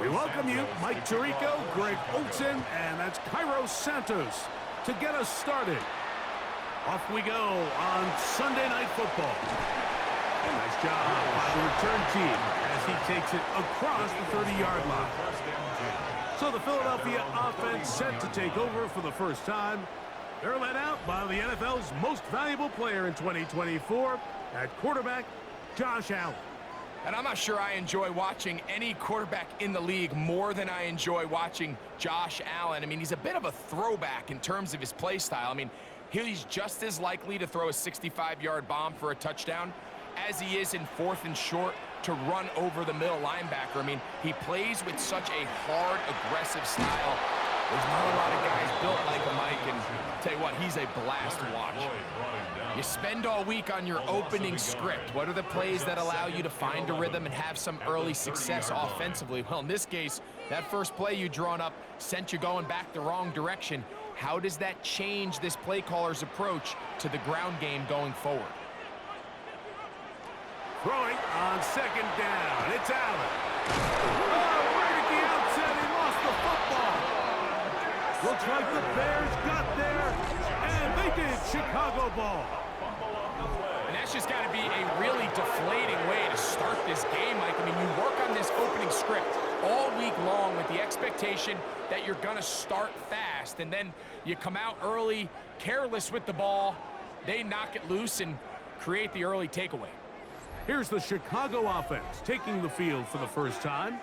We welcome you, Mike Tirico, Greg Olson, and that's Cairo Santos to get us started. Off we go on Sunday Night Football. Nice job by the return team as he takes it across the 30-yard line. So the Philadelphia offense set to take over for the first time. They're led out by the NFL's most valuable player in 2024 at quarterback, Josh Allen. And I'm not sure I enjoy watching any quarterback in the league more than I enjoy watching Josh Allen. I mean, he's a bit of a throwback in terms of his play style. I mean, he's just as likely to throw a 65-yard bomb for a touchdown as he is in 4th and short to run over the middle linebacker. I mean, he plays with such a hard, aggressive style. There's not a lot of guys built like him, Mike, and tell you what, he's a blast to watch. You spend all week on your opening script. What are the plays that allow you to find a rhythm and have some early success offensively? Well, in this case, that first play you drawn up sent you going back the wrong direction. How does that change this play caller's approach to the ground game going forward? Throwing on second down. It's Allen. Oh, right at the outset, he lost the football. Looks like the Bears got there, and they did. Chicago ball. And that's just got to be a really deflating way to start this game, Mike. I mean, you work on this opening script all week long with the expectation that you're going to start fast, and then you come out early, careless with the ball. They knock it loose and create the early takeaway. Here's the Chicago offense taking the field for the first time.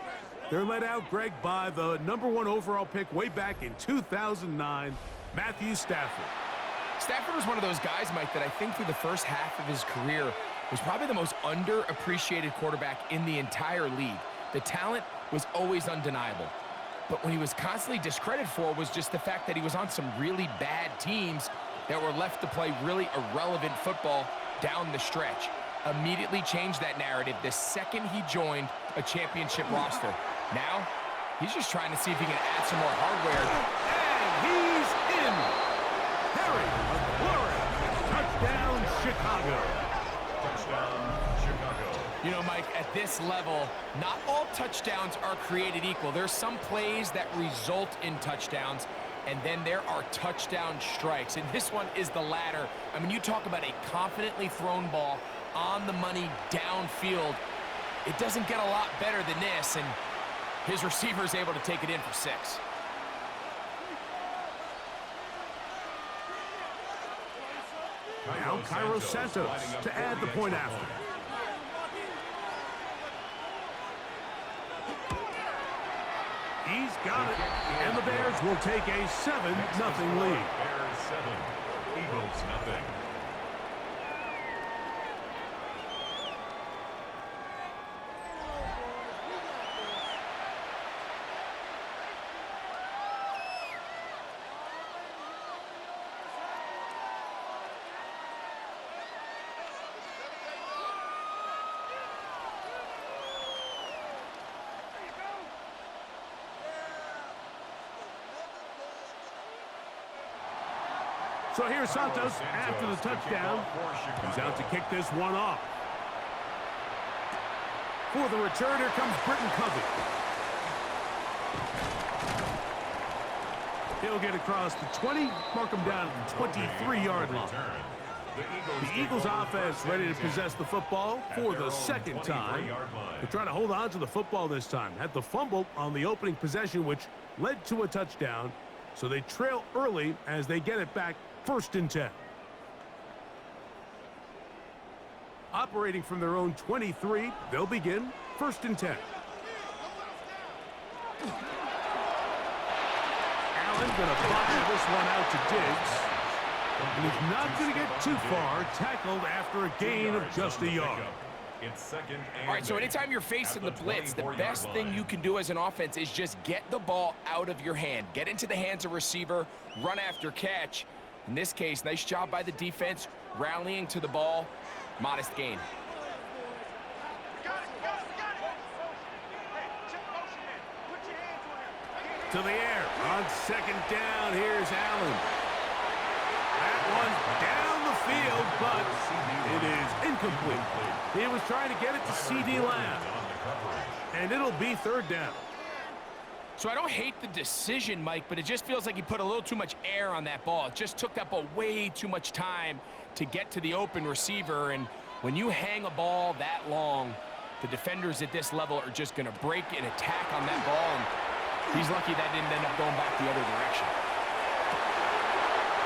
They're led out, Greg, by the #1 overall pick way back in 2009, Matthew Stafford. Stafford was one of those guys, Mike, that I think through the first half of his career was probably the most underappreciated quarterback in the entire league. The talent was always undeniable. But when he was constantly discredited for was just the fact that he was on some really bad teams that were left to play really irrelevant football down the stretch. Immediately changed that narrative the second he joined a championship roster. Now, he's just trying to see if he can add some more hardware. And he's in. Harry McLaurin. Touchdown, Chicago. Touchdown, Chicago. You know, Mike, at this level, not all touchdowns are created equal. There's some plays that result in touchdowns, and then there are touchdown strikes. And this one is the latter. I mean, you talk about a confidently thrown ball on the money downfield. It doesn't get a lot better than this, and his receiver is able to take it in for 6. Now Cairo Santos to add the point after. He's got it, and the Bears will take a 7-0 lead. Bears 7, Eagles nothing. So here's Santos after the touchdown. He's out to kick this one off. For the return, here comes Britton Covey. He'll get across the 20, mark him down at the 23-yard line. The Eagles offense ready to possess the football for the second time. They're trying to hold on to the football this time. Had the fumble on the opening possession, which led to a touchdown. So they trail early as they get it back, 1st and 10. Operating from their own 23, they'll begin 1st and 10. Allen going to fire this one out to Diggs. And he's not going to get too far, tackled after a gain of just a yard. All right, so anytime you're facing the blitz, the best thing you can do as an offense is just get the ball out of your hand. Get into the hands of receiver, run after catch. In this case, nice job by the defense, rallying to the ball. Modest gain. To the air on 2nd down. Here's Allen. That one's down the field, but it is incomplete. He was trying to get it to C.D. Lamb. And it'll be 3rd down. So I don't hate the decision, Mike, but it just feels like he put a little too much air on that ball. It just took that ball way too much time to get to the open receiver. And when you hang a ball that long, the defenders at this level are just going to break and attack on that ball. And he's lucky that didn't end up going back the other direction.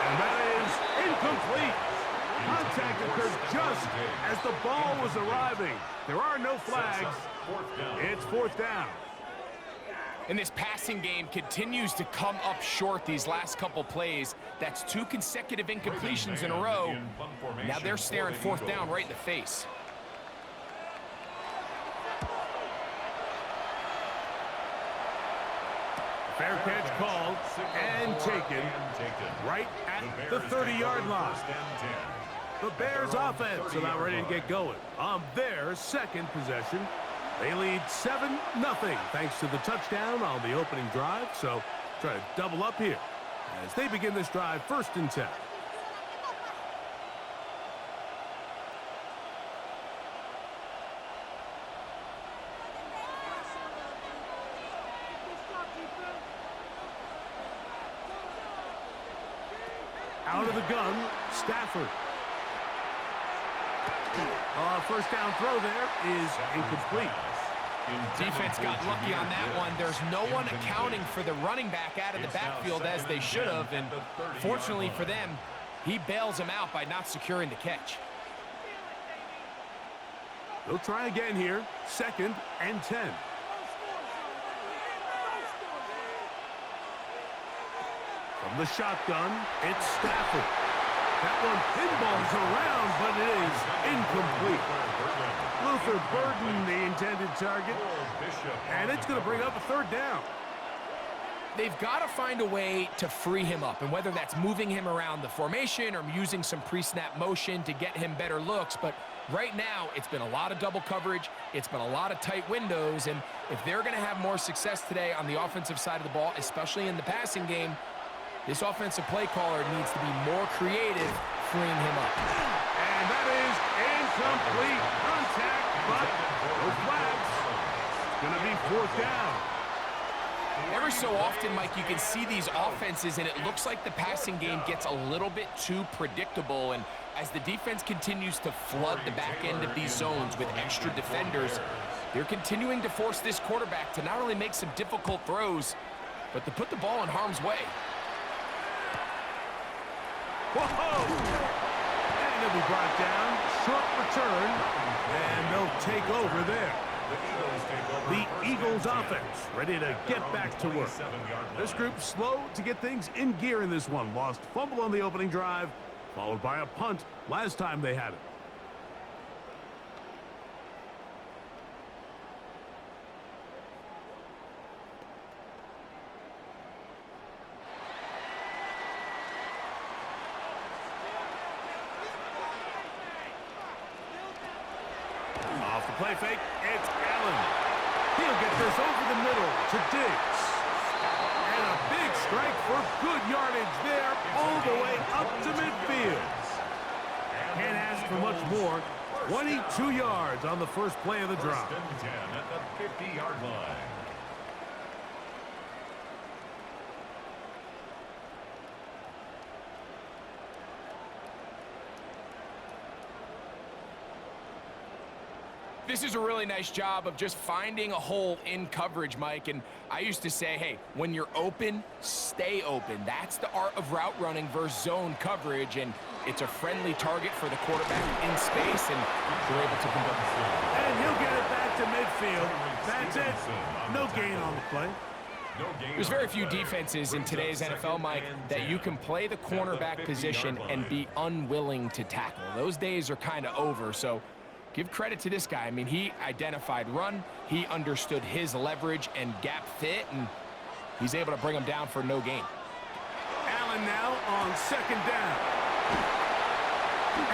And that is incomplete. Contact occurred just as the ball was arriving. There are no flags. It's fourth down. And this passing game continues to come up short these last couple plays. That's 2 consecutive incompletions in a row. Now they're staring fourth down right in the face. Fair catch called and taken right at the 30-yard line. The Bears offense about ready to get going on their second possession. They lead 7-0 thanks to the touchdown on the opening drive. So try to double up here as they begin this drive 1st and 10. Out of the gun, Stafford. First down throw there is incomplete. Defense got lucky on that one. There's no one accounting for the running back out of the backfield as they should have. And fortunately for them, he bails him out by not securing the catch. They'll try again here. 2nd and 10. From the shotgun, it's Stafford. That one pinballs around, but it is incomplete. Luther Burden, the intended target, and it's going to bring up a 3rd down. They've got to find a way to free him up, and whether that's moving him around the formation or using some pre-snap motion to get him better looks, but right now it's been a lot of double coverage, it's been a lot of tight windows, and if they're going to have more success today on the offensive side of the ball, especially in the passing game, this offensive play caller needs to be more creative, freeing him up. And that is incomplete contact, but no flags. It's going to be 4th down. Every so often, Mike, you can see these offenses, and it looks like the passing game gets a little bit too predictable. And as the defense continues to flood the back end of these zones with extra defenders, they're continuing to force this quarterback to not only make some difficult throws, but to put the ball in harm's way. Whoa! And he'll be brought down. Short return. And they'll take over there. The Eagles offense ready to get back to work. This group slow to get things in gear in this one. Lost fumble on the opening drive, followed by a punt last time they had it. Off the play fake, it's Allen. He'll get this over the middle to Diggs. And a big strike for good yardage there all the way up to midfield. Can't ask for much more. 22 yards on the first play of the drive. 1st and 10 at the 50-yard line. This is a really nice job of just finding a hole in coverage, Mike. And I used to say, hey, when you're open, stay open. That's the art of route running versus zone coverage. And it's a friendly target for the quarterback in space, and they're able to convert. And he'll get it back to midfield. That's it. No gain on the play. There's very few defenses in today's NFL, Mike, that you can play the cornerback position and be unwilling to tackle. Those days are kind of over, so give credit to this guy. I mean, he identified run, he understood his leverage and gap fit, and he's able to bring him down for no gain. Allen now on 2nd down.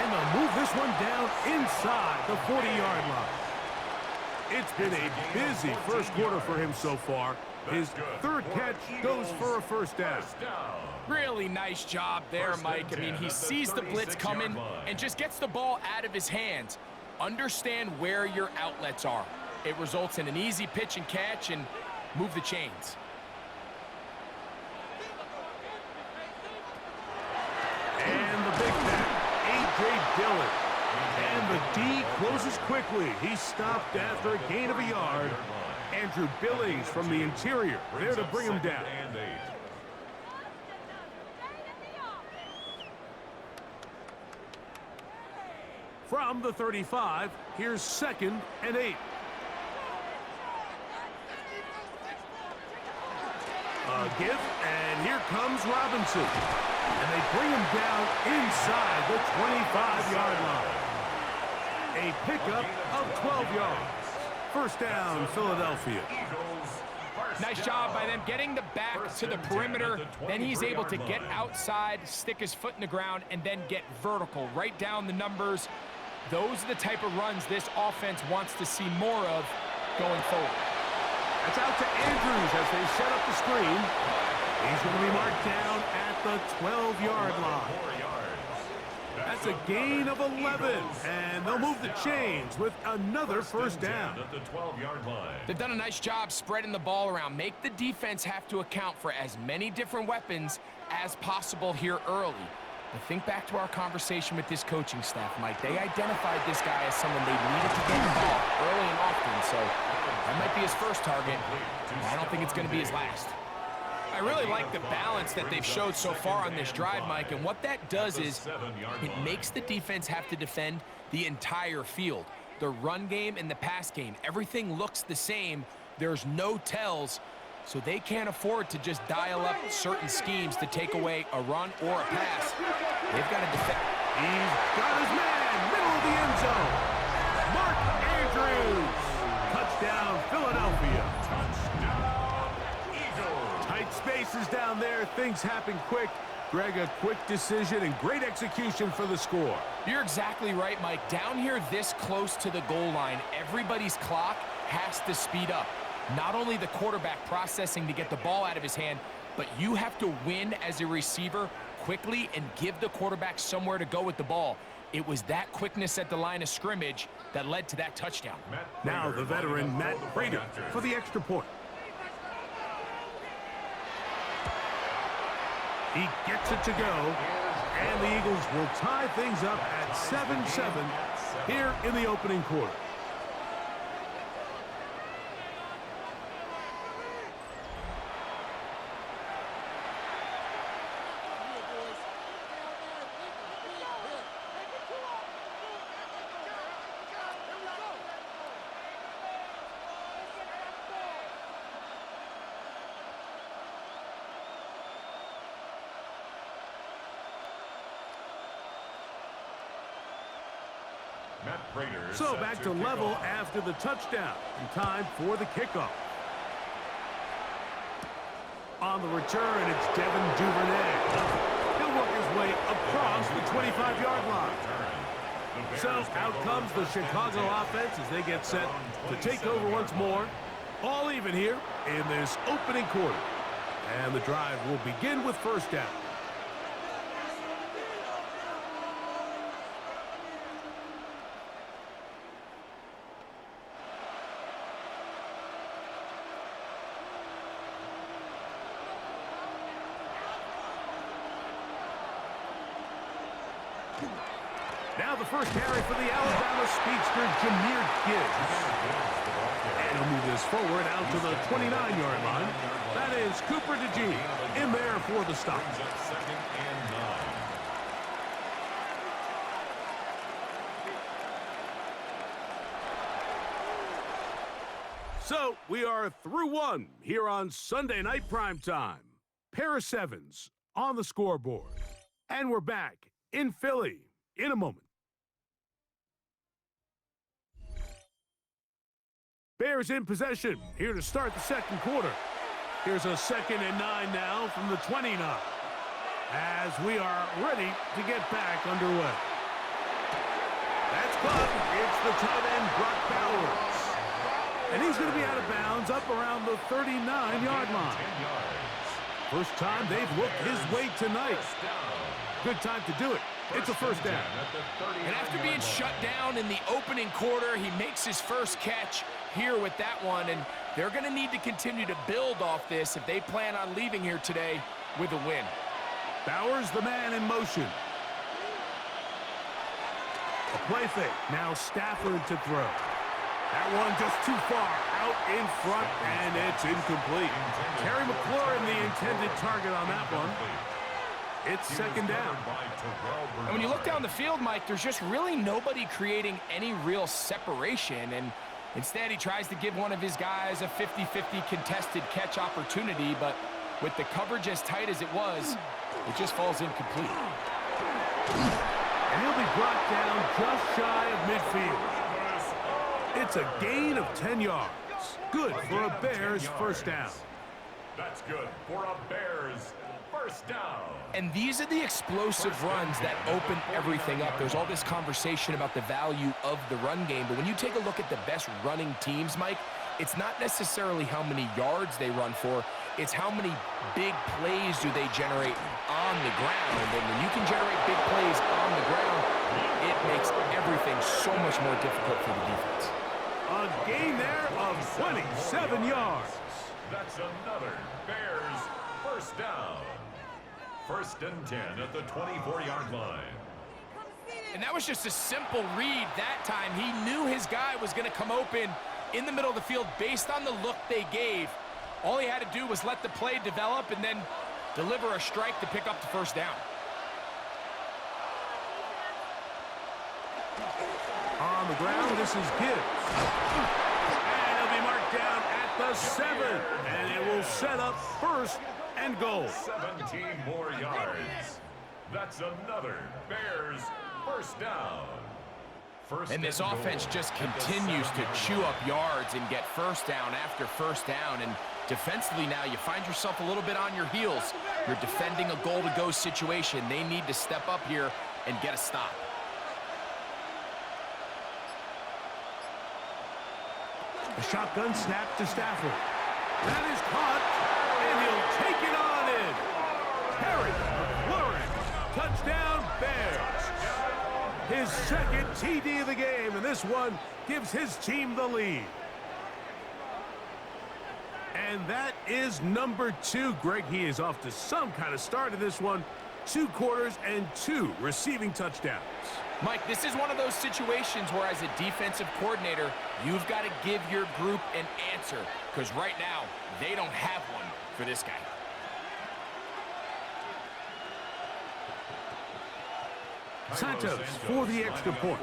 And they'll move this one down inside the 40-yard line. It's been a busy first quarter for him so far. His 3rd catch goes for a 1st down. Really nice job there, Mike. I mean, he sees the blitz coming and just gets the ball out of his hands. Understand where your outlets are. It results in an easy pitch and catch and move the chains. Dillon. And the D closes quickly. He stopped after a gain of a yard. Andrew Billings from the interior there to bring him down. From the 35, here's 2nd and 8. A give, and here comes Robinson. And they bring him down inside the 25-yard line. A pickup of 12 yards. First down, Philadelphia. Nice job by them getting the back to the perimeter. Then he's able to get outside, stick his foot in the ground, and then get vertical. Right down the numbers. Those are the type of runs this offense wants to see more of going forward. That's out to Andrews as they set up the screen. He's going to be marked down at the 12-yard line. That's a gain of 11, and they'll move the chains with another first down. At the 12-yard line. They've done a nice job spreading the ball around. Make the defense have to account for as many different weapons as possible here early. But think back to our conversation with this coaching staff, Mike. They identified this guy as someone they needed to get involved early and often, so that might be his first target. I don't think it's going to be his last. I really like the balance that they've showed so far on this drive, Mike, and what that does is it makes the defense have to defend the entire field. The run game and the pass game, everything looks the same. There's no tells, so they can't afford to just dial up certain schemes to take away a run or a pass. They've got to defend. He's got his man, middle of the end zone. Mark Andrews. Touchdown, Philadelphia. Tight spaces down there. Things happen quick. Greg, a quick decision and great execution for the score. You're exactly right, Mike. Down here this close to the goal line, everybody's clock has to speed up. Not only the quarterback processing to get the ball out of his hand, but you have to win as a receiver quickly and give the quarterback somewhere to go with the ball. It was that quickness at the line of scrimmage that led to that touchdown. Now the veteran Matt Prater for the extra point. He gets it to go, and the Eagles will tie things up at 7-7 here in the opening quarter. So back to level after the touchdown, and time for the kickoff. On the return, it's Devin Duvernay. He'll work his way across the 25-yard line. So out comes the Chicago offense as they get set to take over once more. All even here in this opening quarter. And the drive will begin with first down. Now the first carry for the Alabama speedster, Jahmyr Gibbs. And he'll move this forward out to the 29-yard line. That is Cooper DeGene in there for the stop. So we are through one here on Sunday Night Primetime. Pair of sevens on the scoreboard. And we're back in Philly in a moment. Bears in possession here to start the second quarter. Here's a 2nd and 9 now from the 29 as we are ready to get back underway. That's caught. It's the tight end, Brock Bowers. And he's going to be out of bounds up around the 39-yard line. First time they've looked his way tonight. Good time to do it. It's a first down. And after being shut down in the opening quarter, he makes his first catch here with that one, and they're going to need to continue to build off this if they plan on leaving here today with a win. Bowers, the man in motion. A play fake. Now Stafford to throw. That one just too far out in front, and it's incomplete. Terry McLaurin, the intended target on that one. It's second down. And when you look down the field, Mike, there's just really nobody creating any real separation. And instead, he tries to give one of his guys a 50-50 contested catch opportunity. But with the coverage as tight as it was, it just falls incomplete. And he'll be brought down just shy of midfield. It's a gain of 10 yards. Good for a Bears first down. That's good for a Bears first down. And these are the explosive runs that open everything up. There's all this conversation about the value of the run game, but when you take a look at the best running teams, Mike, it's not necessarily how many yards they run for, it's how many big plays do they generate on the ground. And when you can generate big plays on the ground, it makes everything so much more difficult for the defense. A gain there of 27 yards. That's another Bears first down. First and 10 at the 24-yard line. And that was just a simple read that time. He knew his guy was going to come open in the middle of the field based on the look they gave. All he had to do was let the play develop and then deliver a strike to pick up the first down. On the ground, this is Gibbs. And he'll be marked down at the 7. And it will set up first and goal. 17 more yards. That's another Bears first down. And this offense just continues to chew up yards and get first down after first down. And defensively now, you find yourself a little bit on your heels. You're defending a goal-to-go situation. They need to step up here and get a stop. A shotgun snap to Stafford. That is caught, and he'll take it on in. Terry McLaurin, touchdown Bears. His second TD of the game, and this one gives his team the lead. And that is number 2. Greg, he is off to some kind of start in this one. 2 quarters and 2 receiving touchdowns. Mike, this is one of those situations where as a defensive coordinator, you've got to give your group an answer, because right now, they don't have one for this guy. Santos for the extra point.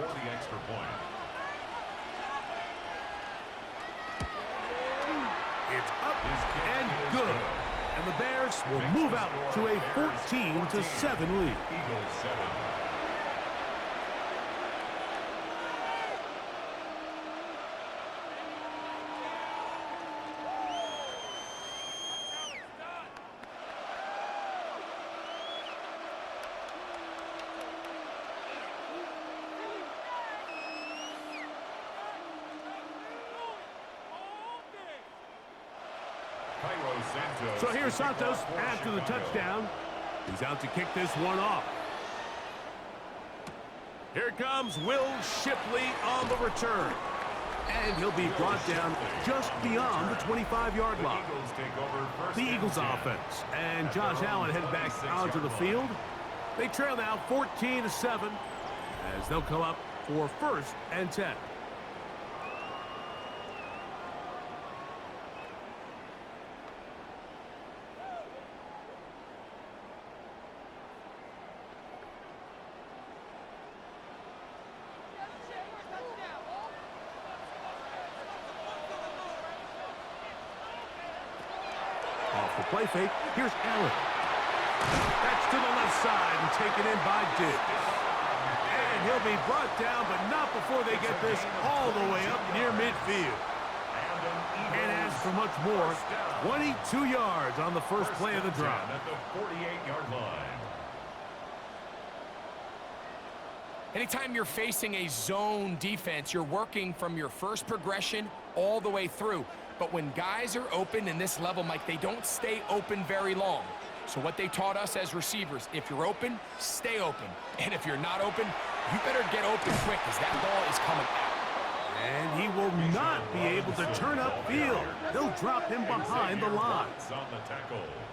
It's up and good. And the Bears will move out to a 14-7 lead. Eagles 7. So here's Santos after the touchdown. He's out to kick this one off. Here comes Will Shipley on the return. And he'll be brought down just beyond the 25-yard line. The Eagles offense. And Josh Allen headed back onto the field. They trail now 14-7 as they'll come up for first and 10. Off the play fake, here's Allen. That's to the left side and taken in by Diggs. And he'll be brought down, but not before they get this all the way up near midfield. And as for much more, 22 yards on the first play of the drive. At the 48-yard line. Anytime you're facing a zone defense, you're working from your first progression all the way through. But when guys are open in this level, Mike, they don't stay open very long. So what they taught us as receivers, if you're open, stay open. And if you're not open, you better get open quick, because that ball is coming out. And he will not be able to turn upfield. They'll drop him behind the line.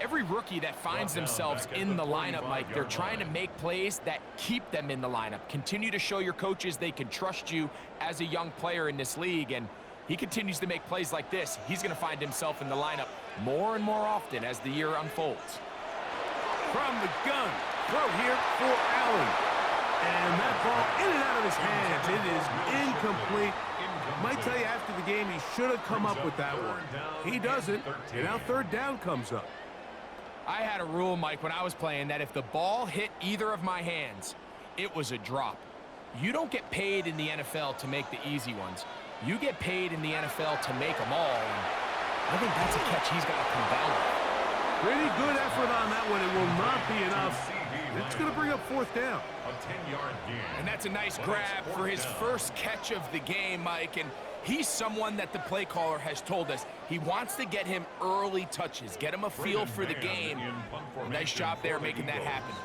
Every rookie that finds themselves in the lineup, Mike, they're trying to make plays that keep them in the lineup. Continue to show your coaches they can trust you as a young player in this league, and he continues to make plays like this. He's going to find himself in the lineup more and more often as the year unfolds. From the gun, throw here for Allen. And that ball in and out of his hands. It is incomplete. Might tell you after the game he should have come up with that one. He doesn't, and now third down comes up. I had a rule, Mike, when I was playing that if the ball hit either of my hands, it was a drop. You don't get paid in the NFL to make the easy ones. You get paid in the NFL to make them all, and I think that's a catch he's got to come down with. Pretty good effort on that one. It will not be enough. It's going to bring up fourth down. A 10-yard gain. And that's a nice grab for his first catch of the game, Mike. And he's someone that the play caller has told us he wants to get him early touches, get him a feel for the game. Nice job there making that happen.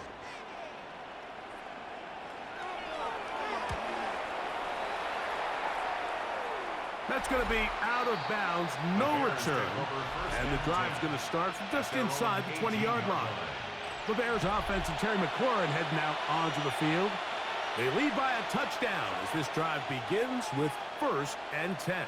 That's going to be out of bounds, no return. And the drive's going to start from just inside the 20-yard line. The Bears offense and Terry McLaurin heading out onto the field. They lead by a touchdown as this drive begins with 1st and 10.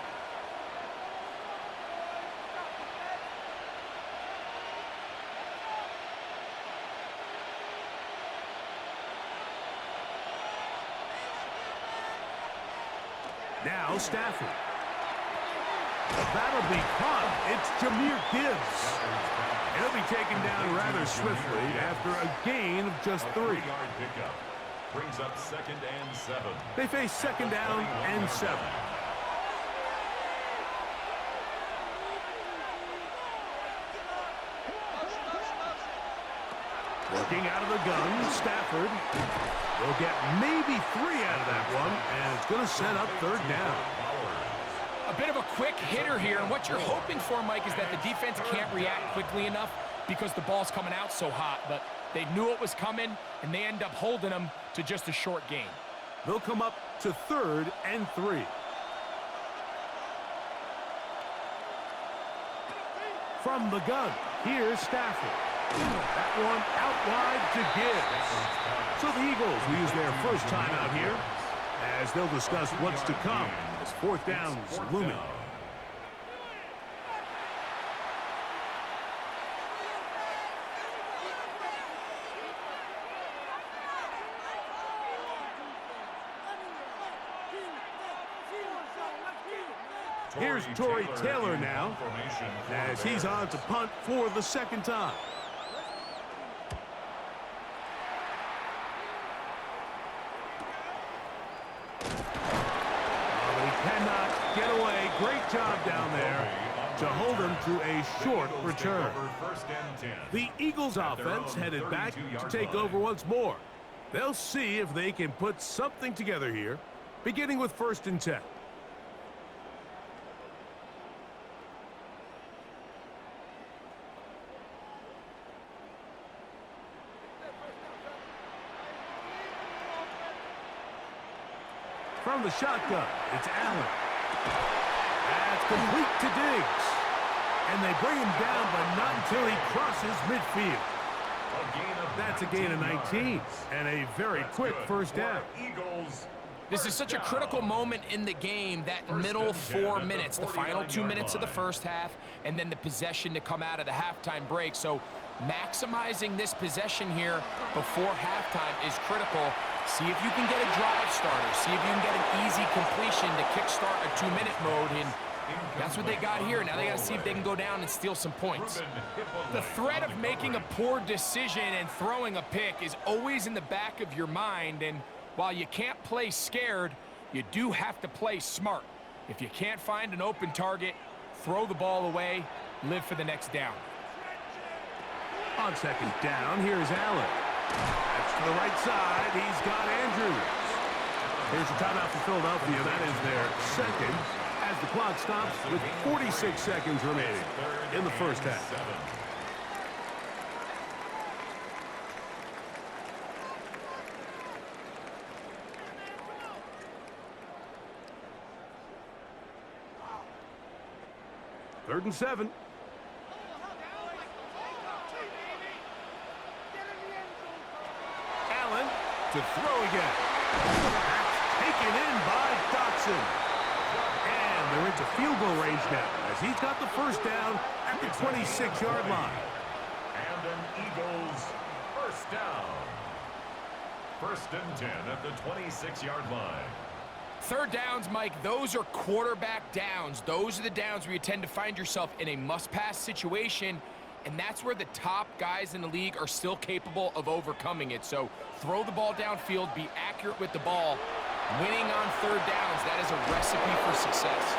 Now Stafford. That'll be caught. It's Jahmyr Gibbs. He'll be taken down rather swiftly after a gain of just 3. Brings up 2nd and 7. They face 2nd down and 7. Working out of the gun, Stafford will get maybe 3 out of that one, and it's going to set up 3rd down. A bit of a quick hitter here, and what you're hoping for, Mike, is that the defense can't react quickly enough because the ball's coming out so hot, but they knew it was coming, and they end up holding them to just a short gain. They'll come up to 3rd and 3. From the gun, here's Stafford. That one out wide to Gibbs. So the Eagles will use their first time out here as they'll discuss what's to come as 4th down is looming. Here's Torrey Taylor now as he's on to punt for the 2nd time. Cannot get away. Great job down there to hold him to a short return. The Eagles offense headed back to take over once more. They'll see if they can put something together here, beginning with 1st and 10. From the shotgun, it's Allen. That's complete to Diggs. And they bring him down, but not until he crosses midfield. That's a gain of 19 and a very quick 1st down. This is such a critical moment in the game, that middle 4 minutes, the final 2 minutes of the first half, and then the possession to come out of the halftime break. So maximizing this possession here before halftime is critical. See if you can get a drive starter. See if you can get an easy completion to kickstart a 2-minute mode. And that's what they got here. Now they got to see if they can go down and steal some points. The threat of making a poor decision and throwing a pick is always in the back of your mind. And while you can't play scared, you do have to play smart. If you can't find an open target, throw the ball away, live for the next down. On 2nd down, here's Allen. That's to the right side. He's got Andrews. Here's a timeout for Philadelphia. That is their 2nd as the clock stops with 46 seconds remaining in the first half. 3rd and 7. Allen to throw again. That's taken in by Dotson. And they're into field goal range now as he's got the first down at the 26-yard line. And an Eagles first down. 1st and 10 at the 26-yard line. 3rd downs, Mike, those are quarterback downs. Those are the downs where you tend to find yourself in a must-pass situation, and that's where the top guys in the league are still capable of overcoming it. So throw the ball downfield, be accurate with the ball. Winning on 3rd downs, that is a recipe for success.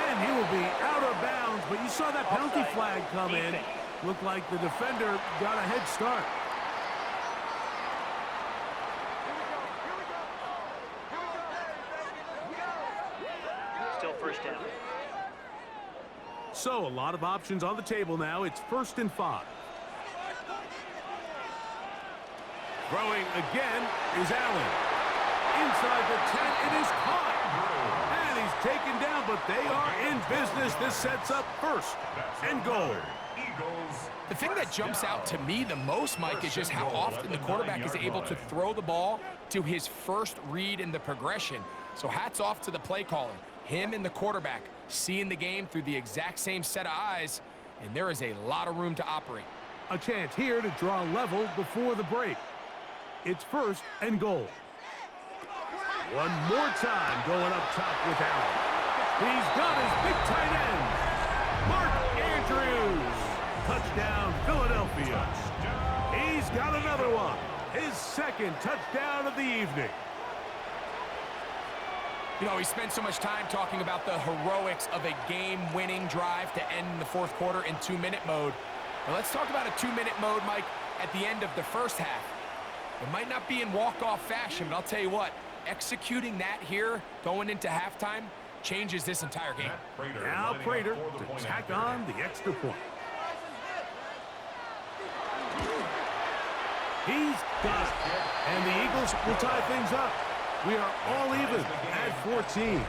And he will be out of bounds, but you saw that penalty flag come in. Looked like the defender got a head start. Still first down. So a lot of options on the table now. It's 1st and 5. Throwing again is Allen. Inside the 10, it is caught. And he's taken down, but they are in business. This sets up 1st and goal. The thing that jumps out to me the most, Mike, is just how often the quarterback is able to throw the ball to his first read in the progression. So hats off to the play caller. Him and the quarterback seeing the game through the exact same set of eyes, and there is a lot of room to operate. A chance here to draw level before the break. It's 1st and goal. One more time going up top with Allen. He's got his big tight end, Mark Andrews. Touchdown, Philadelphia. He's got another one. His 2nd touchdown of the evening. You know, he spent so much time talking about the heroics of a game-winning drive to end the 4th quarter in 2-minute mode. Now let's talk about a 2-minute mode, Mike, at the end of the 1st half. It might not be in walk-off fashion, but I'll tell you what, executing that here going into halftime changes this entire game. Now Prater to tack on the extra point. He's got it. And the Eagles will tie things up. We are all even at 14.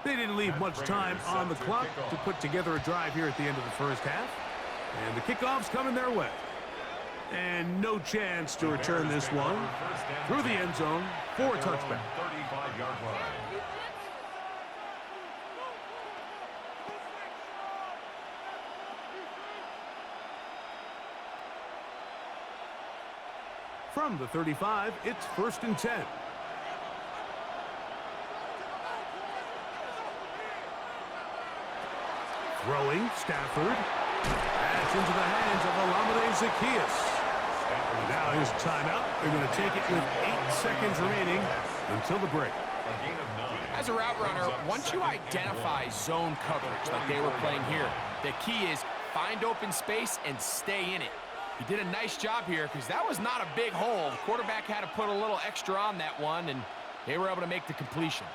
They didn't leave much time on the clock to put together a drive here at the end of the 1st half. And the kickoff's coming their way. And no chance to return this one through the end zone for a touchback. 35-yard line. From the 35, it's 1st and 10. Throwing, Stafford. That's into the hands of Olamide Zaccheaus. And now here's timeout. They're going to take it with 8 seconds remaining until the break. As a route runner, once you identify zone coverage like they were playing here, the key is find open space and stay in it. He did a nice job here because that was not a big hole. The quarterback had to put a little extra on that one, and they were able to make the completion.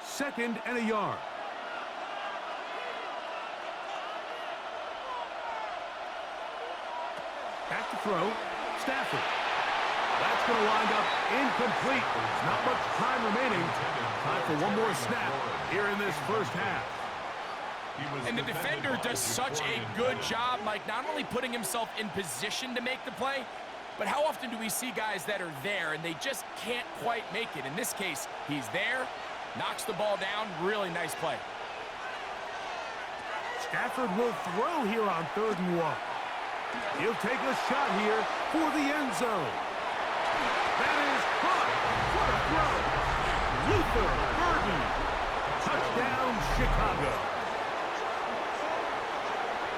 2nd and a yard. Back to throw, Stafford. That's going to wind up incomplete. There's not much time remaining. Time for one more snap here in this 1st half. And the defender does such a good job, Mike, not only putting himself in position to make the play, but how often do we see guys that are there and they just can't quite make it? In this case, he's there, knocks the ball down, really nice play. Stafford will throw here on 3rd and 1. He'll take a shot here for the end zone. That is caught. What a throw. Luther Burden. Touchdown, Chicago.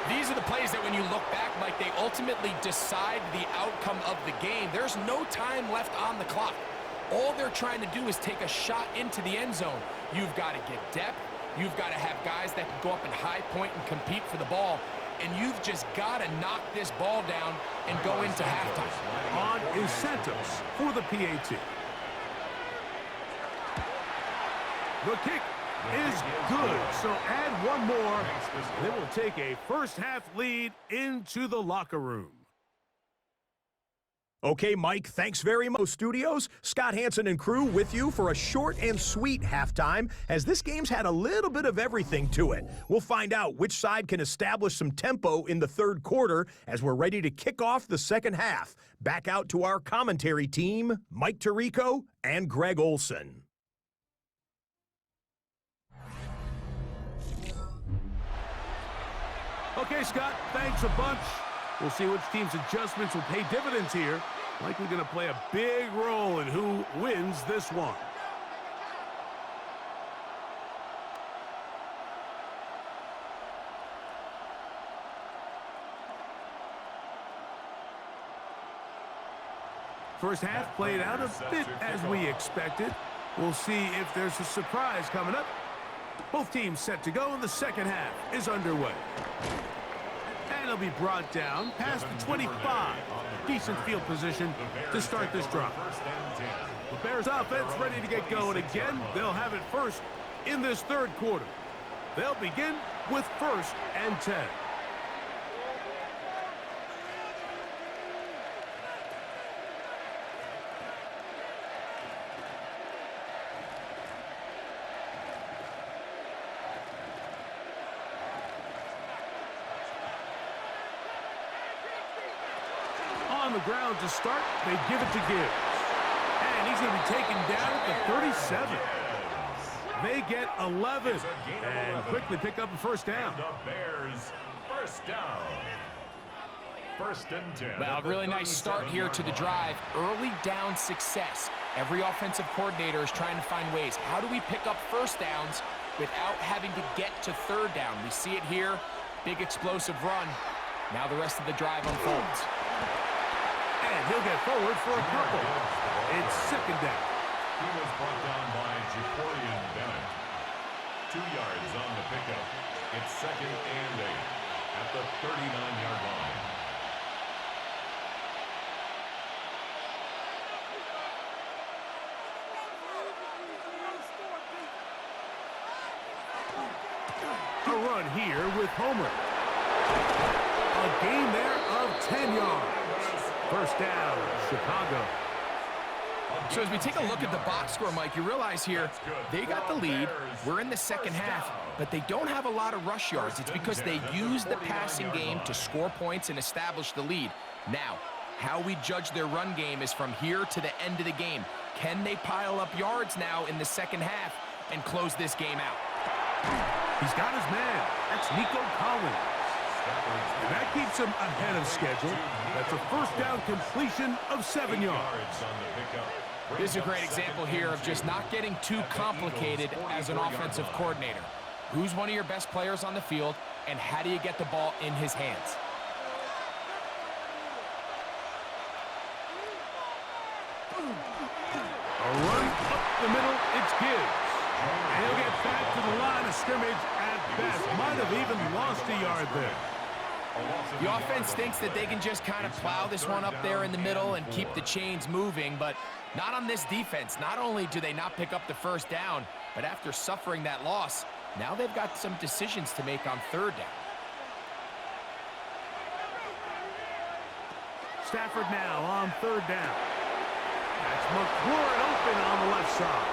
These are the plays that when you look back, Mike, they ultimately decide the outcome of the game. There's no time left on the clock. All they're trying to do is take a shot into the end zone. You've got to get depth. You've got to have guys that can go up and high point and compete for the ball. and you've just got to knock this ball down and go into halftime. On is Santos for the PAT. The kick is good, so add one more, and it will take a first-half lead into the locker room. Okay, Mike, thanks very much. Studios, Scott Hansen and crew with you for a short and sweet halftime, as this game's had a little bit of everything to it. We'll find out which side can establish some tempo in the third quarter as we're ready to kick off the second half. Back out to our commentary team, Mike Tirico and Greg Olson. Okay, Scott, thanks a bunch. We'll see which team's adjustments will pay dividends here. Likely going to play a big role in who wins this one. First half played out a bit as we expected. We'll see if there's a surprise coming up. Both teams set to go, and the second half is underway. And it'll be brought down past the 25. Decent field position to start this drive. The Bears offense ready to get going again. They'll have it first in this third quarter. They'll begin with 1st and 10. On the ground to start, they give it to Gibbs. And he's going to be taken down at the 37. They get 11 and quickly pick up a first down. The Bears, first down. 1st and 10. Well, a really nice start here to the drive. Early down success. Every offensive coordinator is trying to find ways. How do we pick up first downs without having to get to third down? We see it here. Big explosive run. Now the rest of the drive unfolds. And he'll get forward for a couple. It's 2nd down. He was brought down by Jacorian Bennett. 2 yards on the pickup. It's 2nd and 8 at the 39-yard line. A run here with Homer. A gain there of 10 yards. First down, Chicago. So as we take a look at the box score, Mike, you realize here they got the lead. We're in the second half, but they don't have a lot of rush yards. It's because they use the passing game to score points and establish the lead. Now, how we judge their run game is from here to the end of the game. Can they pile up yards now in the second half and close this game out? He's got his man. That's Nico Collins. And that keeps him ahead of schedule. That's a first down completion of 7 yards. This is a great example here of just not getting too complicated as an offensive coordinator. Who's one of your best players on the field, and how do you get the ball in his hands? A run up the middle, it's Gibbs. And he'll get back to the line of scrimmage at best. Might have even lost a yard there. The offense thinks that they can just kind of plow this one up there in the middle and keep the chains moving, but not on this defense. Not only do they not pick up the first down, but after suffering that loss, now they've got some decisions to make on 3rd down. Stafford now on 3rd down. That's McLaurin open on the left side.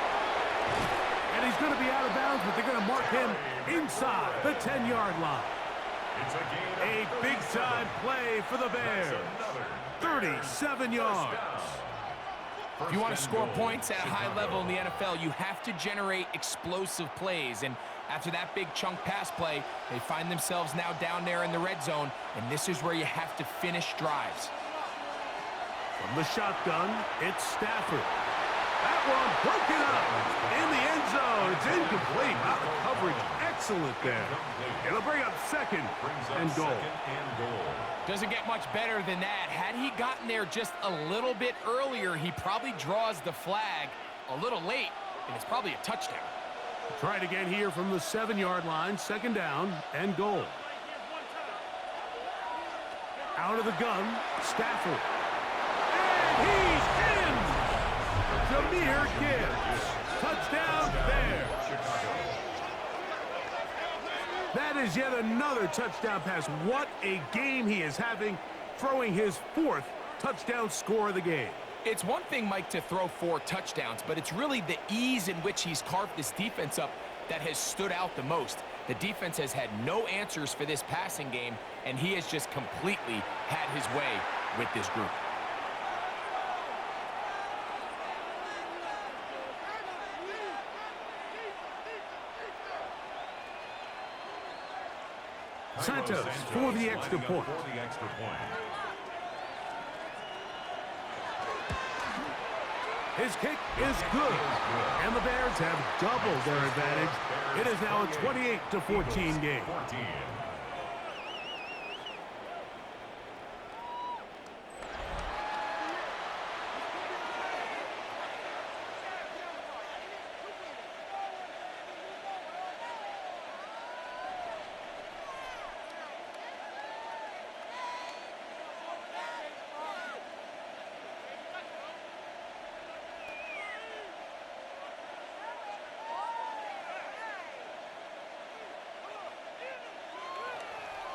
And he's going to be out of bounds, but they're going to mark him inside the 10-yard line. A big-time play for the Bears. 37 yards. If you want to score points at a high level in the NFL, you have to generate explosive plays. And after that big chunk pass play, they find themselves now down there in the red zone, and this is where you have to finish drives. From the shotgun, it's Stafford. That one broken up in the end zone. It's incomplete. Wow, the coverage excellent there. It'll bring up 2nd and goal. Doesn't get much better than that. Had he gotten there just a little bit earlier, he probably draws the flag a little late, and it's probably a touchdown. Try it again here from the 7-yard line. 2nd down and goal. Out of the gun, Stafford. And he's in! Jahmyr Gibbs. Touchdown there. That is yet another touchdown pass. What a game he is having, throwing his 4th touchdown score of the game. It's one thing, Mike, to throw 4 touchdowns, but it's really the ease in which he's carved this defense up that has stood out the most. The defense has had no answers for this passing game, and he has just completely had his way with this group. Santos for the extra point. His kick is good, and the Bears have doubled their advantage. It is now a 28-14 game.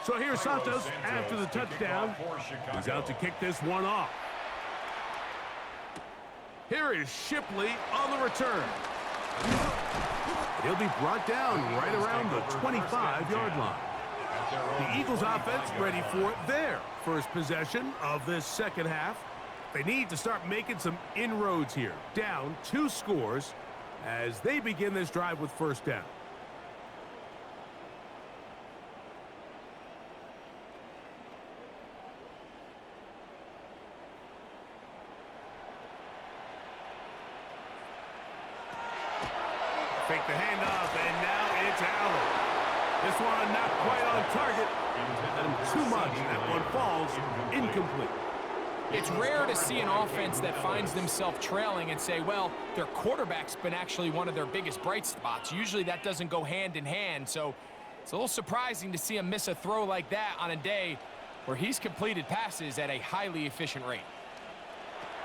So here's Santos after the touchdown. He's out to kick this one off. Here is Shipley on the return. He'll be brought down right around the 25-yard line. The Eagles offense ready for their first possession of this second half. They need to start making some inroads here. Down 2 scores as they begin this drive with first down. Fake the handoff, and now it's Allen. This one not quite on target, and too much. That one falls incomplete. It's rare to see an offense that finds themselves trailing and say, well, their quarterback's been actually one of their biggest bright spots. Usually that doesn't go hand in hand, so it's a little surprising to see him miss a throw like that on a day where he's completed passes at a highly efficient rate.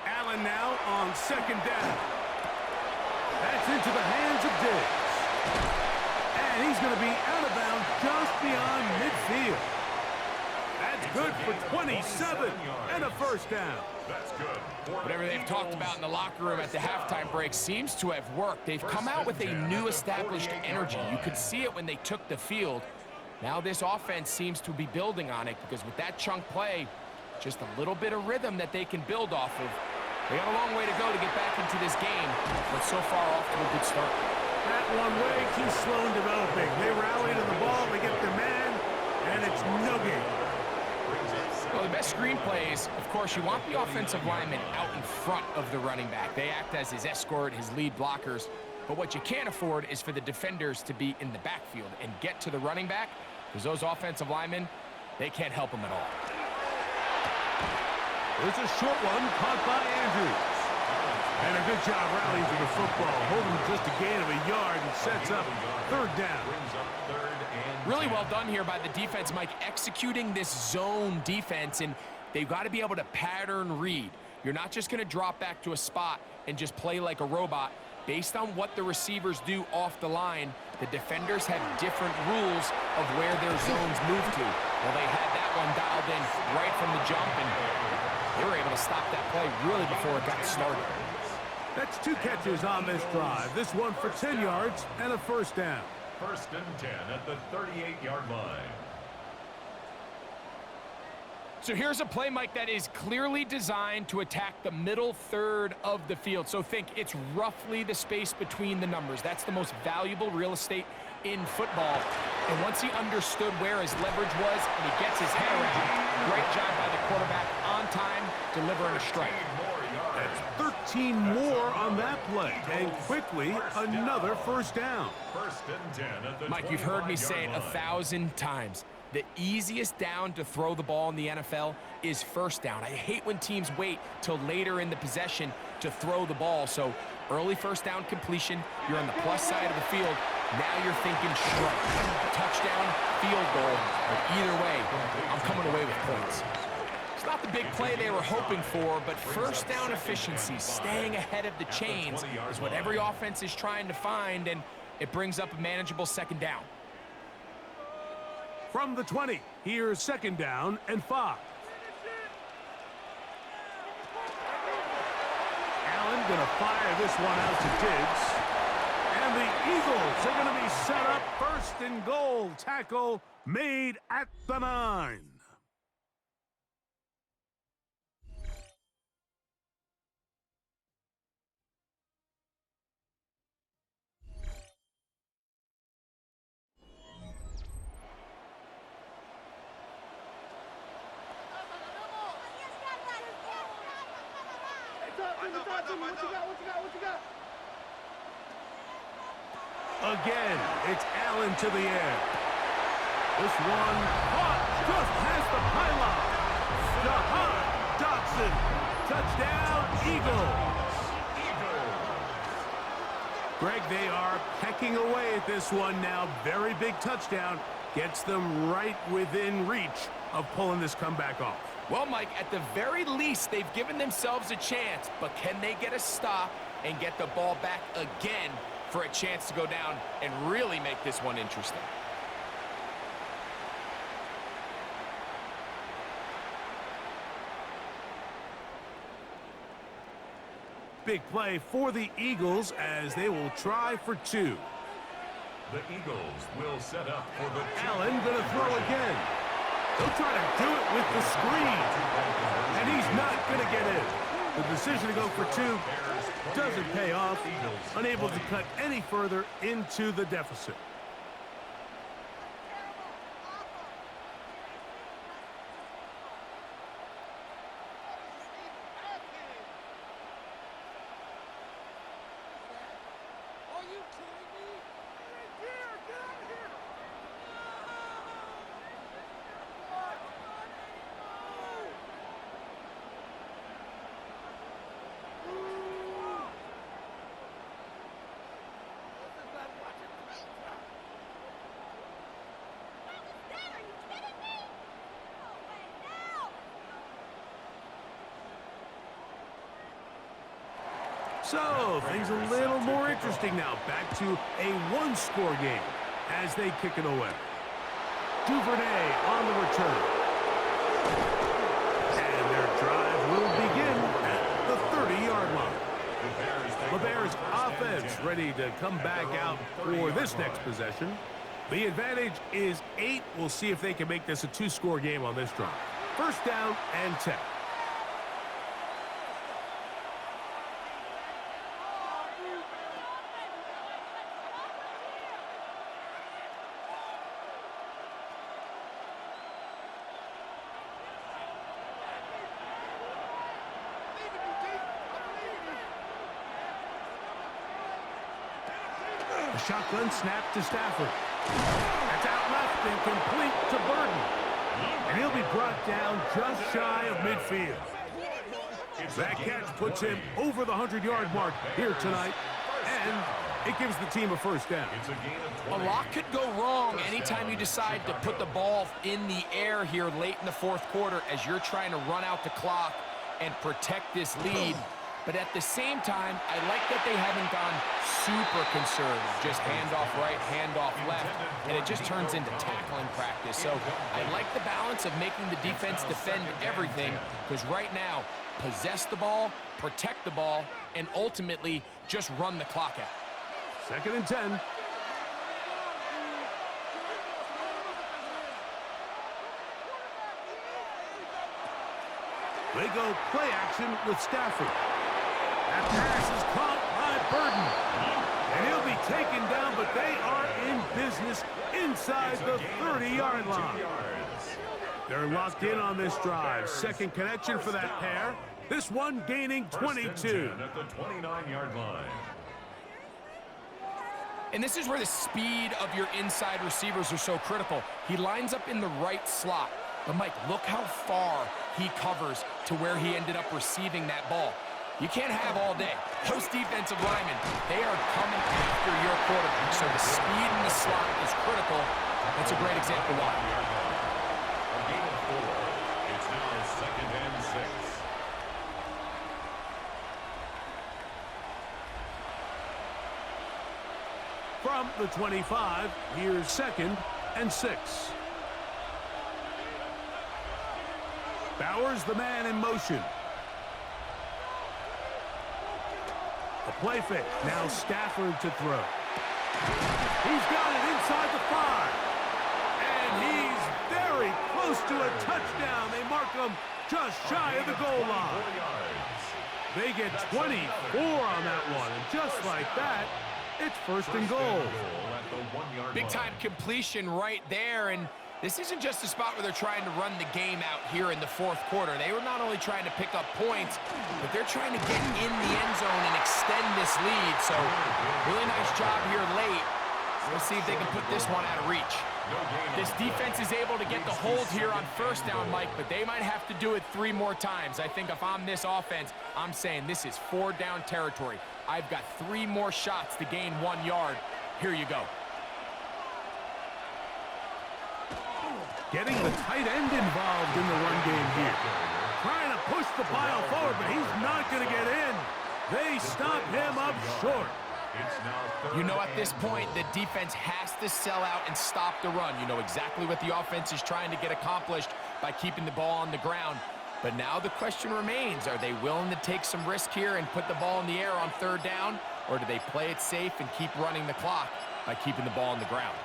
Allen now on second down. That's into the hands of Diggs. And he's going to be out of bounds just beyond midfield. That's good for 27 and a first down. That's good. Whatever they've talked about in the locker room at the halftime break seems to have worked. They've come out with a new established energy. You could see it when they took the field. Now this offense seems to be building on it because with that chunk play, just a little bit of rhythm that they can build off of. They got a long way to go to get back into this game, but so far off to a good start. That one way keeps slow in developing. They rally to the ball, they get their man, and it's no game. Well, the best screen plays, of course, you want the offensive lineman out in front of the running back. They act as his escort, his lead blockers. But what you can't afford is for the defenders to be in the backfield and get to the running back, because those offensive linemen, they can't help them at all. There's a short one caught by Andrews. And a good job rallying to the football, holding just a gain of a yard and sets up third down. Really well done here by the defense, Mike, executing this zone defense, and they've got to be able to pattern read. You're not just going to drop back to a spot and just play like a robot. Based on what the receivers do off the line, the defenders have different rules of where their zones move to. Well, they had that one dialed in right from the jump, and they were able to stop that play really before it got started. That's 2 catches on this drive. This one for 10 yards and a first down. First and 10 at the 38-yard line. So here's a play, Mike, that is clearly designed to attack the middle third of the field. So think it's roughly the space between the numbers. That's the most valuable real estate in football. And once he understood where his leverage was and he gets his head around it, great job by the quarterback on time, delivering a strike. That's 13 more on that play. And quickly, another first down. First and 10 at the Mike, you've heard me say it 1,000 times. The easiest down to throw the ball in the NFL is first down. I hate when teams wait till later in the possession to throw the ball. So early first down completion, you're on the plus side of the field. Now you're thinking strike, touchdown, field goal. But either way, I'm coming away with points. not the big play they were hoping for, but first down efficiency, staying ahead of the chains, is what every offense is trying to find, and it brings up a manageable second down. From the 20, here's second down and 5. Allen gonna fire this one out to Diggs. And the Eagles are gonna be set up first and goal. Tackle made at the 9. Again, it's Allen to the air. This one caught just past the pylon. Jahan Dotson. Touchdown, Eagles. Greg, they are pecking away at this one now. Very big touchdown. Gets them right within reach of pulling this comeback off. Well, Mike, at the very least, they've given themselves a chance, but can they get a stop and get the ball back again for a chance to go down and really make this one interesting? Big play for the Eagles as they will try for 2. The Eagles will set up for the Allen gonna throw again. They'll try to do it with the screen. And he's not gonna get in. The decision to go for 2 doesn't pay off. Unable to cut any further into the deficit. So, things a little more interesting now. Back to a one-score game as they kick it away. Duvernay on the return. And their drive will begin at the 30-yard line. The Bears offense ready to come back out for this next possession. The advantage is 8. We'll see if they can make this a 2-score game on this drive. First down and 10. A shotgun snap to Stafford. That's out left and complete to Burton. And he'll be brought down just shy of midfield. That catch puts him over the 100-yard mark here tonight. And it gives the team a first down. A lot could go wrong anytime you decide to put the ball in the air here late in the fourth quarter as you're trying to run out the clock and protect this lead. But at the same time, I like that they haven't gone super conservative. Just handoff right, handoff left, and it just turns into tackling practice. So I like the balance of making the defense defend everything, because right now, possess the ball, protect the ball, and ultimately just run the clock out. Second and 10. They go play action with Stafford. That pass is caught by Burton. And he'll be taken down, but they are in business inside the 30-yard line. They're locked in on this drive. Second connection for that pair. This one gaining 22. At the 29-yard line. And this is where the speed of your inside receivers are so critical. He lines up in the right slot. But, Mike, look how far he covers to where he ended up receiving that ball. You can't have all day. Those defensive linemen, they are coming after your quarterback. So the speed in the slot is critical. That's a great example why. A gain of 4. It's now second and From the 25, here's 2nd and 6. Bowers the man in motion. A play fake. Now Stafford to throw. He's got it inside the 5. And he's very close to a touchdown. They mark him just shy of the goal line. They get 24 on that one. And just like that, it's 1st and goal. Big-time completion right there. And this isn't just a spot where they're trying to run the game out here in the 4th quarter. They were not only trying to pick up points, but they're trying to get in the end zone and extend this lead. So really nice job here late. Let's see if they can put this one out of reach. This defense is able to get the hold here on 1st down, Mike, but they might have to do it 3 more times. I think if I'm this offense, I'm saying this is 4 down territory. I've got 3 more shots to gain 1 yard. Here you go. Getting the tight end involved in the run game here. Trying to push the pile forward, but he's not going to get in. They stop him up short. You know, at this point, the defense has to sell out and stop the run. You know exactly what the offense is trying to get accomplished by keeping the ball on the ground. But now the question remains, are they willing to take some risk here and put the ball in the air on 3rd down? Or do they play it safe and keep running the clock by keeping the ball on the ground?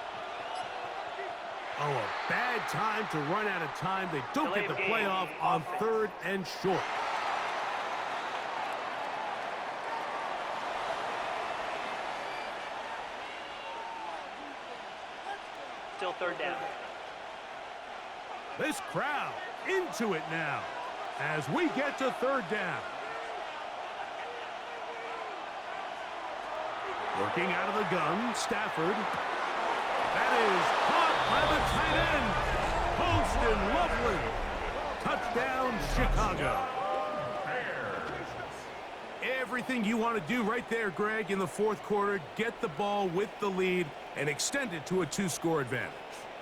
Oh, a bad time to run out of time. They don't get the playoff on 3rd and short. Still 3rd down. This crowd into it now as we get to 3rd down. Working out of the gun, Stafford. That is caught by the tight end. Poston Loveland. Touchdown, Chicago. Everything you want to do right there, Greg, in the 4th quarter. Get the ball with the lead and extend it to a 2-score advantage.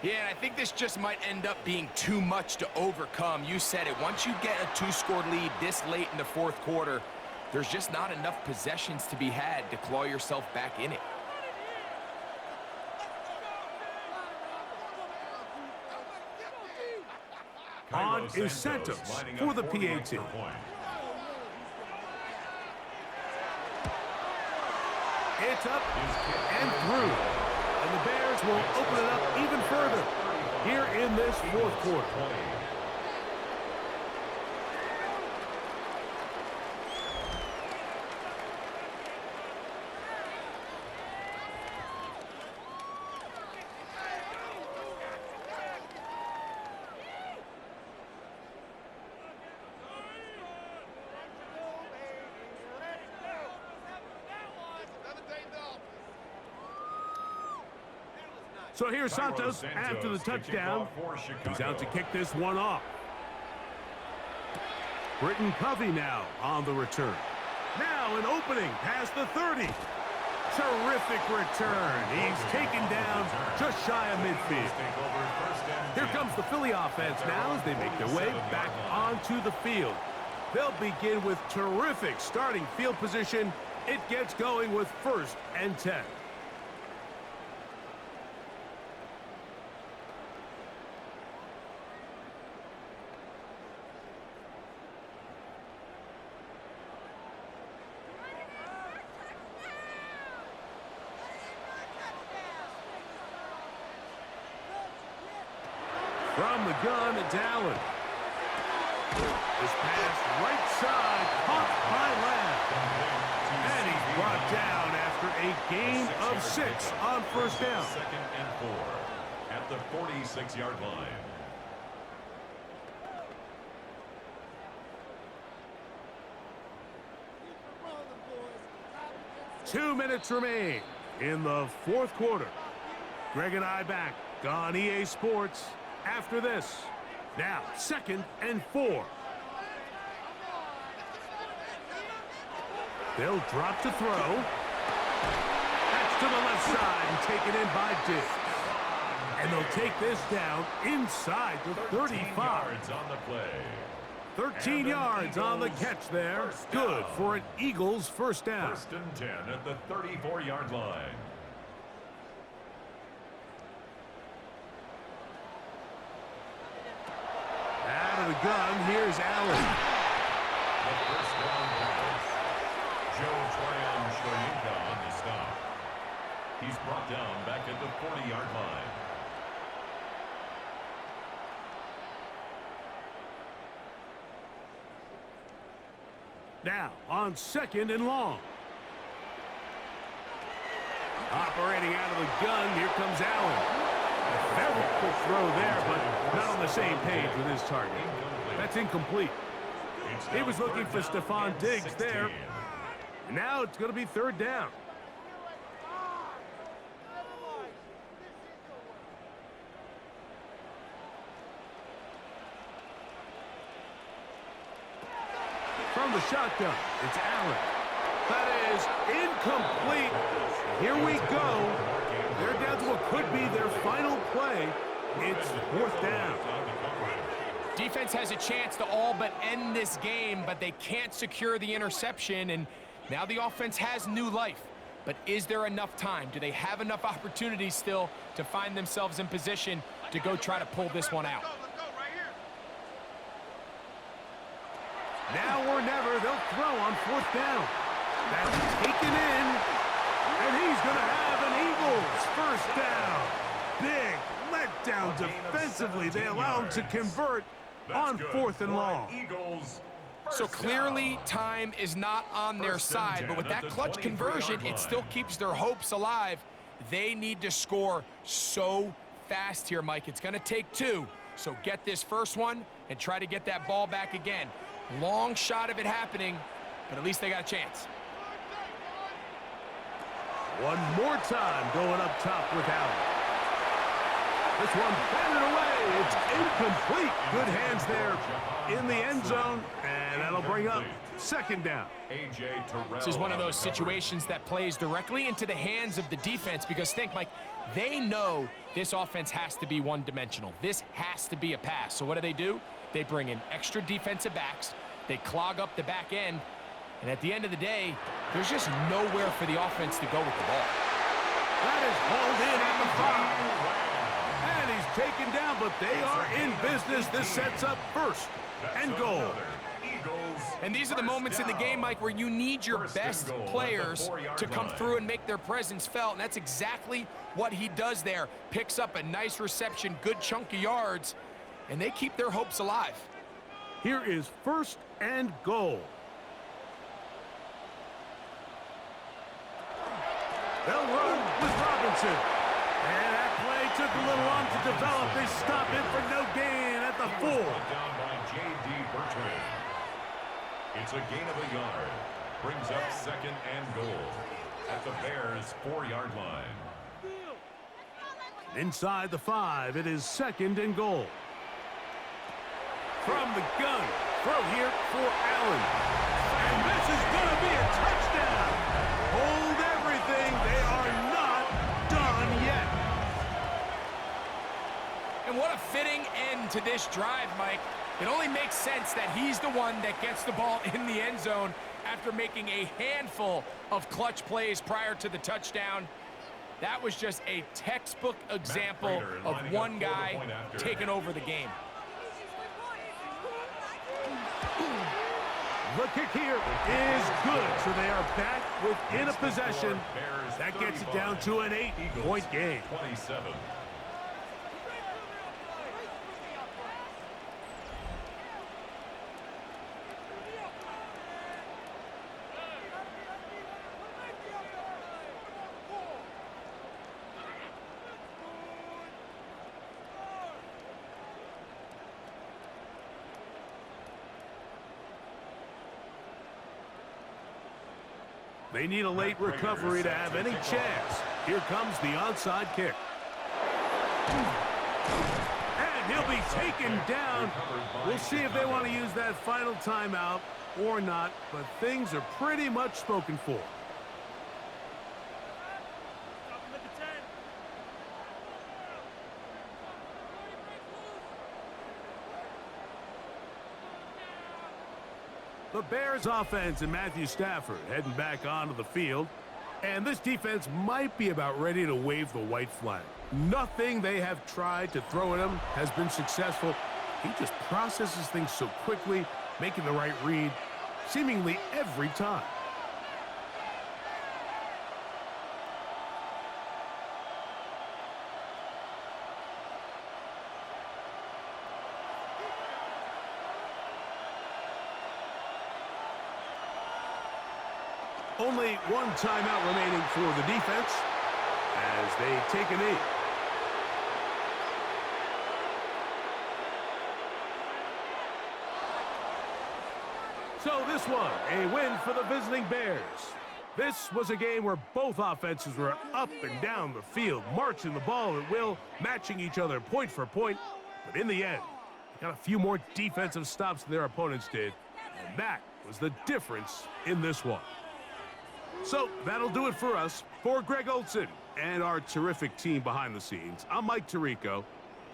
Yeah, and I think this just might end up being too much to overcome. You said it. Once you get a 2-score lead this late in the 4th quarter, there's just not enough possessions to be had to claw yourself back in it. On is Santos for the PAT. It's up and through. And the Bears will open it up even further here in this 4th quarter. So here's Santos after the touchdown. He's out to kick this one off. Britton Covey now on the return. Now an opening past the 30. Terrific return. He's taken down just shy of midfield. Here comes the Philly offense now as they make their way back onto the field. They'll begin with terrific starting field position. It gets going with 1st and 10. From the gun, it's Allen. This pass right side, caught by Lamb. And he's brought down after a gain of 6 on 1st down. 2nd and 4 at the 46-yard line. Two minutes remain in the 4th quarter. Greg and I back on EA Sports after this. Now, 2nd and 4. They'll drop to throw. That's to the left side and taken in by Diggs. And they'll take this down inside the 35. Yards on the play. 13 yards on the catch there. Good for an Eagles 1st down. 1st and 10 at the 34-yard line. of the gun. Here's Allen. The first down pass. Joe Tryon-Shoyinka on the stop. He's brought down back at the 40-yard line. Now on 2nd and long. Operating out of the gun, here comes Allen. A very quick throw there, but not on the same page with his target. That's incomplete. He was looking for Stephon Diggs there. Now it's going to be 3rd down. From the shotgun, it's Allen. That is incomplete. Here we go. They're down to what could be their final play. It's 4th down. Defense has a chance to all but end this game, but they can't secure the interception, and now the offense has new life. But is there enough time? Do they have enough opportunities still to find themselves in position to go try to pull this one out? Now or never, they'll throw on 4th down. That's taken in, and he's going to have an Eagles 1st down. Big letdown defensively. They allow him to convert on 4th and long. So clearly time is not on their side, but with that clutch conversion, it still keeps their hopes alive. They need to score so fast here, Mike. It's going to take 2. So get this first one and try to get that ball back again. Long shot of it happening, but at least they got a chance. One more time going up top with Allen. This one batted away. It's incomplete. Good hands there in the end zone, and that'll bring up 2nd down. This is one of those situations that plays directly into the hands of the defense because think, Mike, they know this offense has to be one-dimensional. This has to be a pass. So what do? They bring in extra defensive backs. They clog up the back end. And at the end of the day, there's just nowhere for the offense to go with the ball. That is hauled in at the 5. And he's taken down, but they are in business. This sets up 1st and goal. And these are the moments in the game, Mike, where you need your best players to come through and make their presence felt. And that's exactly what he does there. Picks up a nice reception, good chunk of yards, and they keep their hopes alive. Here is 1st and goal. They'll run with Robinson. And that play took a little long to develop. They stop it for no gain at the 4. Down by J.D. Bertrand. It's a gain of a yard. Brings up 2nd and goal at the Bears' 4-yard line. Inside the 5, it is 2nd and goal. From the gun, throw here for Allen. And this is going to be a touchdown. Hold everything. They are not done yet. And what a fitting end to this drive, Mike. It only makes sense that he's the one that gets the ball in the end zone after making a handful of clutch plays prior to the touchdown. That was just a textbook example of one guy taking over the game. The kick here is good, so they are back within a possession. That gets it down to an 8-point game. 27. They need a late recovery to have any chance. Here comes the onside kick. And he'll be taken down. We'll see if they want to use that final timeout or not, but things are pretty much spoken for. The Bears offense and Matthew Stafford heading back onto the field. And this defense might be about ready to wave the white flag. Nothing they have tried to throw at him has been successful. He just processes things so quickly, making the right read seemingly every time. Only one timeout remaining for the defense as they take a knee. So this one, a win for the visiting Bears. This was a game where both offenses were up and down the field, marching the ball at will, matching each other point for point. But in the end, they got a few more defensive stops than their opponents did, and that was the difference in this one. So that'll do it for us. For Greg Olsen and our terrific team behind the scenes, I'm Mike Tirico.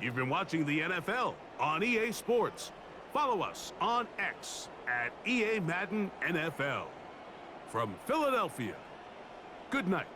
You've been watching the NFL on EA Sports. Follow us on X at EA Madden NFL. From Philadelphia, good night.